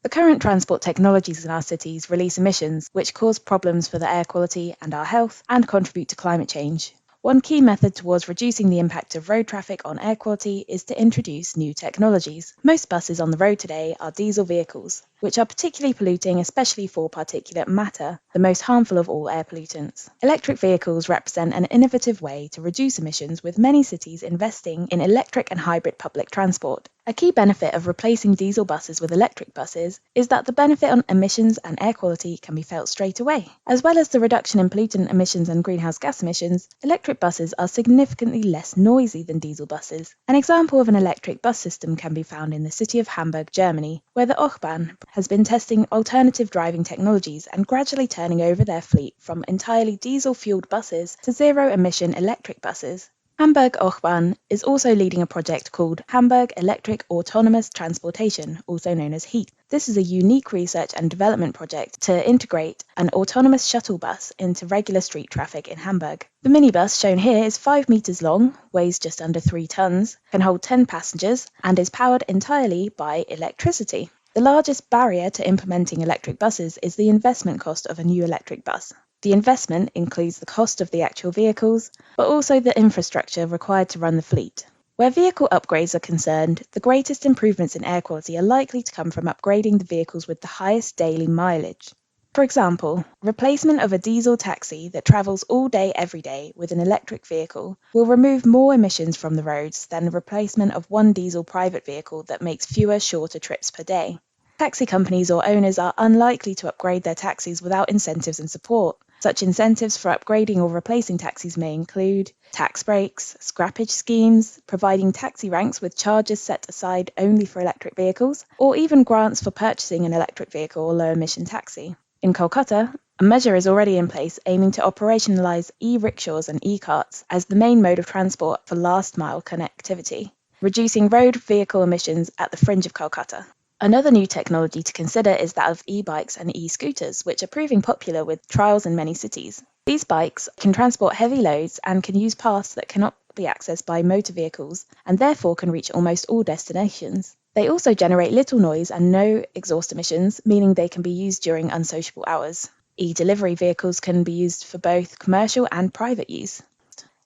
The current transport technologies in our cities release emissions which cause problems for the air quality and our health and contribute to climate change. One key method towards reducing the impact of road traffic on air quality is to introduce new technologies. Most buses on the road today are diesel vehicles, which are particularly polluting, especially for particulate matter, the most harmful of all air pollutants. Electric vehicles represent an innovative way to reduce emissions, with many cities investing in electric and hybrid public transport. A key benefit of replacing diesel buses with electric buses is that the benefit on emissions and air quality can be felt straight away. As well as the reduction in pollutant emissions and greenhouse gas emissions, electric buses are significantly less noisy than diesel buses. An example of an electric bus system can be found in the city of Hamburg, Germany, where the Hochbahn has been testing alternative driving technologies and gradually turning over their fleet from entirely diesel-fueled buses to zero-emission electric buses. Hamburg Hochbahn is also leading a project called Hamburg Electric Autonomous Transportation, also known as HEAT. This is a unique research and development project to integrate an autonomous shuttle bus into regular street traffic in Hamburg. The minibus shown here is 5 meters long, weighs just under 3 tons, can hold 10 passengers, and is powered entirely by electricity. The largest barrier to implementing electric buses is the investment cost of a new electric bus. The investment includes the cost of the actual vehicles, but also the infrastructure required to run the fleet. Where vehicle upgrades are concerned, the greatest improvements in air quality are likely to come from upgrading the vehicles with the highest daily mileage. For example, replacement of a diesel taxi that travels all day every day with an electric vehicle will remove more emissions from the roads than the replacement of one diesel private vehicle that makes fewer shorter trips per day. Taxi companies or owners are unlikely to upgrade their taxis without incentives and support. Such incentives for upgrading or replacing taxis may include tax breaks, scrappage schemes, providing taxi ranks with charges set aside only for electric vehicles, or even grants for purchasing an electric vehicle or low-emission taxi. In Kolkata, a measure is already in place aiming to operationalise e-rickshaws and e-carts as the main mode of transport for last-mile connectivity, reducing road vehicle emissions at the fringe of Kolkata. Another new technology to consider is that of e-bikes and e-scooters, which are proving popular with trials in many cities. These bikes can transport heavy loads and can use paths that cannot be accessed by motor vehicles, and therefore can reach almost all destinations. They also generate little noise and no exhaust emissions, meaning they can be used during unsociable hours. E-delivery vehicles can be used for both commercial and private use.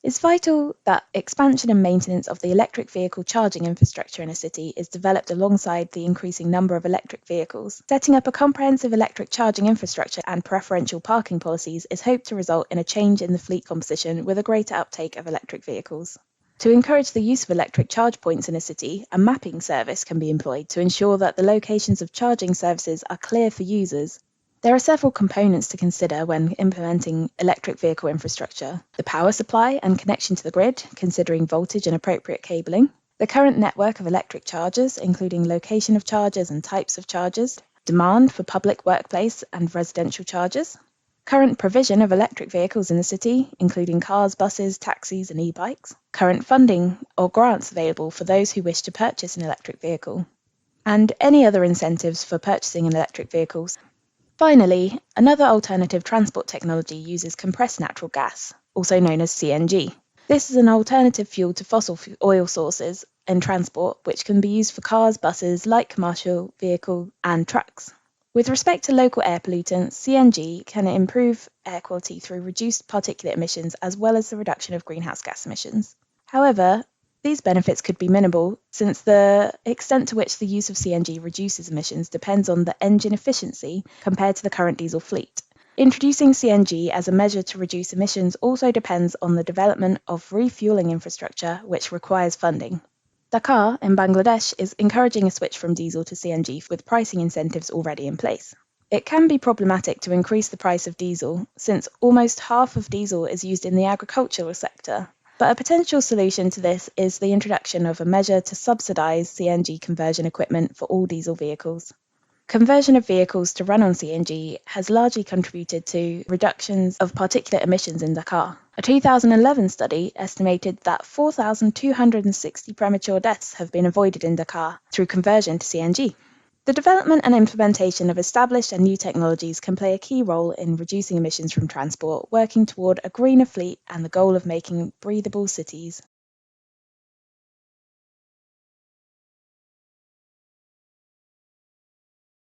It's vital that expansion and maintenance of the electric vehicle charging infrastructure in a city is developed alongside the increasing number of electric vehicles. Setting up a comprehensive electric charging infrastructure and preferential parking policies is hoped to result in a change in the fleet composition with a greater uptake of electric vehicles. To encourage the use of electric charge points in a city, a mapping service can be employed to ensure that the locations of charging services are clear for users. There are several components to consider when implementing electric vehicle infrastructure: the power supply and connection to the grid, considering voltage and appropriate cabling; the current network of electric chargers, including location of chargers and types of chargers; demand for public workplace and residential chargers; current provision of electric vehicles in the city, including cars, buses, taxis and e-bikes; current funding or grants available for those who wish to purchase an electric vehicle; and any other incentives for purchasing an electric vehicle. Finally, another alternative transport technology uses compressed natural gas, also known as CNG. This is an alternative fuel to fossil oil sources in transport, which can be used for cars, buses, light commercial vehicles, and trucks. With respect to local air pollutants, CNG can improve air quality through reduced particulate emissions as well as the reduction of greenhouse gas emissions. However, these benefits could be minimal, since the extent to which the use of CNG reduces emissions depends on the engine efficiency compared to the current diesel fleet. Introducing CNG as a measure to reduce emissions also depends on the development of refueling infrastructure, which requires funding. Dhaka in Bangladesh is encouraging a switch from diesel to CNG with pricing incentives already in place. It can be problematic to increase the price of diesel, since almost half of diesel is used in the agricultural sector. But a potential solution to this is the introduction of a measure to subsidise CNG conversion equipment for all diesel vehicles. Conversion of vehicles to run on CNG has largely contributed to reductions of particulate emissions in Dhaka. A 2011 study estimated that 4,260 premature deaths have been avoided in Dhaka through conversion to CNG. The development and implementation of established and new technologies can play a key role in reducing emissions from transport, working toward a greener fleet and the goal of making breathable cities.